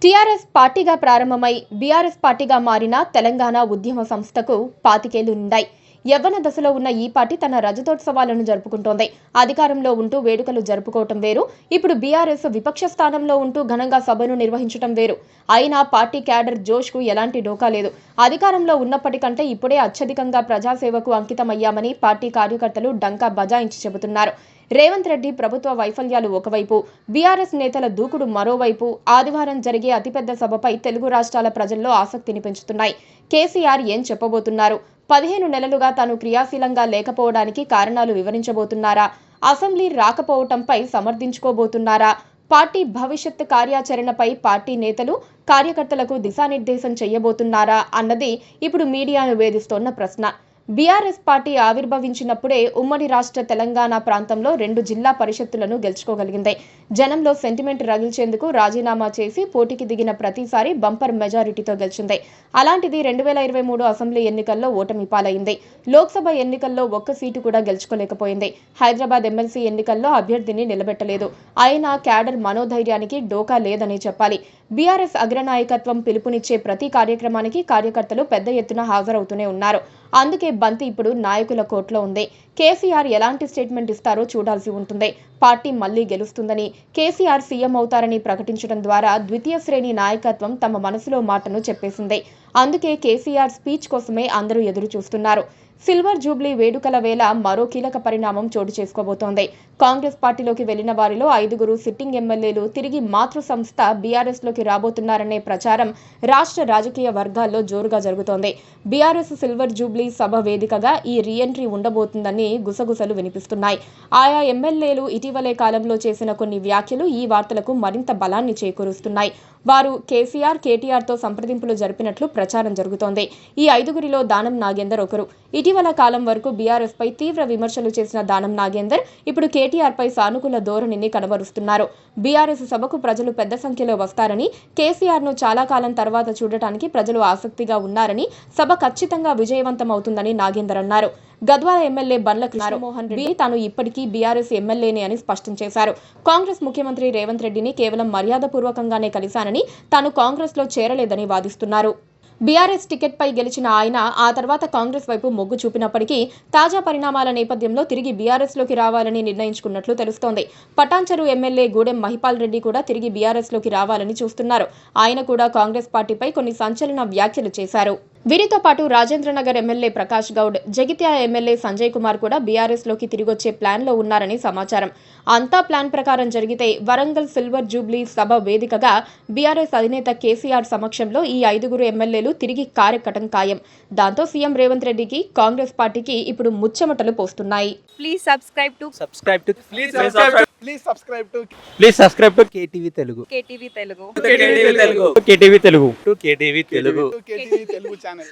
TRS పార్టీగా ప్రారంభమై BRS పార్టీగా మారిన తెలంగాణ ఉద్యమ సంస్థకు 25 ఏళ్లు నిండాయి. యవ్వన దశలో ఉన్న ఈ పార్టీ తన రజతోత్సవాలను జరుపుకుంటోంది. అధికారంలో ఉంటూ వేడుకలు జరుపుకోవటం వేరు, ఇప్పుడు బీఆర్ఎస్ విపక్ష స్థానంలో ఉంటూ ఘనంగా సభను నిర్వహించడం వేరు. అయినా పార్టీ క్యాడర్ జోష్కు ఎలాంటి డోకా లేదు. అధికారంలో ఉన్నప్పటికంటే ఇప్పుడే అత్యధికంగా ప్రజాసేవకు అంకితమయ్యామని పార్టీ కార్యకర్తలు డంకా బజాయించి చెబుతున్నారు. రేవంత్ రెడ్డి ప్రభుత్వ వైఫల్యాలు ఒకవైపు, బీఆర్ఎస్ నేతల దూకుడు మరోవైపు ఆదివారం జరిగే అతిపెద్ద సభపై తెలుగు రాష్ట్రాల ప్రజల్లో ఆసక్తిని పెంచుతున్నాయి. కేసీఆర్ ఏం చెప్పబోతున్నారు? 15 నెలలుగా తాను క్రియాశీలంగా లేకపోవడానికి కారణాలు వివరించబోతున్నారా? అసెంబ్లీ రాకపోవటంపై సమర్థించుకోబోతున్నారా? పార్టీ భవిష్యత్ కార్యాచరణపై పార్టీ నేతలు, కార్యకర్తలకు దిశానిర్దేశం చేయబోతున్నారా అన్నది ఇప్పుడు మీడియాను వేధిస్తోన్న ప్రశ్న. బీఆర్ఎస్ పార్టీ ఆవిర్భవించినప్పుడే ఉమ్మడి రాష్ట్ర తెలంగాణ ప్రాంతంలో 2 జిల్లా పరిషత్తులను గెలుచుకోగలిగింది. జనంలో సెంటిమెంట్ రగిల్చేందుకు రాజీనామా చేసి పోటీకి దిగిన ప్రతిసారి బంపర్ మెజారిటీతో గెలిచింది. అలాంటిది 2023 అసెంబ్లీ ఎన్నికల్లో ఓటమి పాలైంది. లోక్సభ ఎన్నికల్లో ఒక్క సీటు కూడా గెలుచుకోలేకపోయింది. హైదరాబాద్ ఎమ్మెల్సీ ఎన్నికల్లో అభ్యర్థిని నిలబెట్టలేదు. అయినా క్యాడర్ మనోధైర్యానికి డోకా లేదని చెప్పాలి. బీఆర్ఎస్ అగ్రనాయకత్వం పిలుపునిచ్చే ప్రతి కార్యక్రమానికి కార్యకర్తలు పెద్ద ఎత్తున హాజరవుతూనే ఉన్నారు. అందుకే బంతి ఇప్పుడు నాయకుల కోట్లో ఉంది. కేసీఆర్ ఎలాంటి స్టేట్మెంట్ ఇస్తారో చూడాల్సి ఉంటుంది. పార్టీ మళ్లీ గెలుస్తుందని, కేసీఆర్ సీఎం అవుతారని ప్రకటించడం ద్వారా ద్వితీయ శ్రేణి నాయకత్వం తమ మనసులో మాటను చెప్పేసింది. అందుకే కేసీఆర్ స్పీచ్ కోసమే అందరూ ఎదురు చూస్తున్నారు. సిల్వర్ జూబ్లీ వేడుకల వేళ మరో కీలక పరిణామం చోటు చేసుకోబోతోంది. కాంగ్రెస్ పార్టీలోకి వెళ్లిన వారిలో 5 సిట్టింగ్ ఎమ్మెల్యేలు తిరిగి మాతృ సంస్థ బీఆర్ఎస్ లోకి రాబోతున్నారనే ప్రచారం రాష్ట్ర రాజకీయ వర్గాల్లో జోరుగా జరుగుతోంది. బీఆర్ఎస్ సిల్వర్ జూబ్లీ సభ వేదికగా ఈ రీఎంట్రీ ఉండబోతుందని గుసగుసలు వినిపిస్తున్నాయి. ఆయా ఎమ్మెల్యేలు ఇటీవలే కాలంలో చేసిన కొన్ని వ్యాఖ్యలు ఈ వార్తలకు మరింత బలాన్ని చేకూరుస్తున్నాయి. వారు కేసీఆర్, కేటీఆర్తో సంప్రదింపులు జరిపినట్లు ప్రచారం జరుగుతోంది. ఈ 5గురిలో దానం నాగేందర్ ఒకరు. ఇటీవల కాలం వరకు బీఆర్ఎస్ పై తీవ్ర విమర్శలు చేసిన దానం నాగేందర్ ఇప్పుడు కేటీఆర్ పై సానుకూల ధోరణిని కనబరుస్తున్నారు. బీఆర్ఎస్ సభకు ప్రజలు పెద్ద సంఖ్యలో వస్తారని, కేసీఆర్ ను చాలా కాలం తర్వాత చూడటానికి ప్రజలు ఆసక్తిగా ఉన్నారని, సభ ఖచ్చితంగా విజయవంతం అవుతుందని నాగేందర్ అన్నారు. గద్వాల ఎమ్మెల్యే బండ్ల కృష్ణమోహన్ రెడ్డి తాను ఇప్పటికీ బీఆర్ఎస్ ఎమ్మెల్యేనే అని స్పష్టం చేశారు. కాంగ్రెస్ ముఖ్యమంత్రి రేవంత్ రెడ్డిని కేవలం మర్యాదపూర్వకంగానే కలిశానని, తాను కాంగ్రెస్ లో చేరలేదని వాదిస్తున్నారు. బీఆర్ఎస్ టికెట్ పై గెలిచిన ఆయన ఆ తర్వాత కాంగ్రెస్ వైపు మొగ్గు చూపినప్పటికీ తాజా పరిణామాల నేపథ్యంలో తిరిగి బీఆర్ఎస్ లోకి రావాలని నిర్ణయించుకున్నట్లు తెలుస్తోంది. పటాన్చెరు ఎమ్మెల్యే గూడెం మహిపాల్ రెడ్డి కూడా తిరిగి బీఆర్ఎస్ లోకి రావాలని చూస్తున్నారు. ఆయన కూడా కాంగ్రెస్ పార్టీపై కొన్ని సంచలన వ్యాఖ్యలు చేశారు. వీరితో పాటు రాజేంద్రనగర్ ఎమ్మెల్యే ప్రకాష్ గౌడ్, జగిత్యాల ఎమ్మెల్యే సంజయ్ కుమార్ కూడా బీఆర్ఎస్ లోకి తిరిగొచ్చే ప్లాన్ లో ఉన్నారని సమాచారం. అంతా ప్లాన్ ప్రకారం జరిగితే వరంగల్ సిల్వర్ జూబ్లీ సభ వేదికగా బీఆర్ఎస్ అధినేత కేసీఆర్ సమక్షంలో ఈ 5 ఎమ్మెల్యేలు తిరిగి కారెక్కటం ఖాయం. దాంతో సీఎం రేవంత్ రెడ్డికి, కాంగ్రెస్ పార్టీకి ఇప్పుడు ముచ్చెమటలు పోస్తున్నాయి. Please subscribe to KTV Telugu. KTV Telugu. KTV Telugu channel.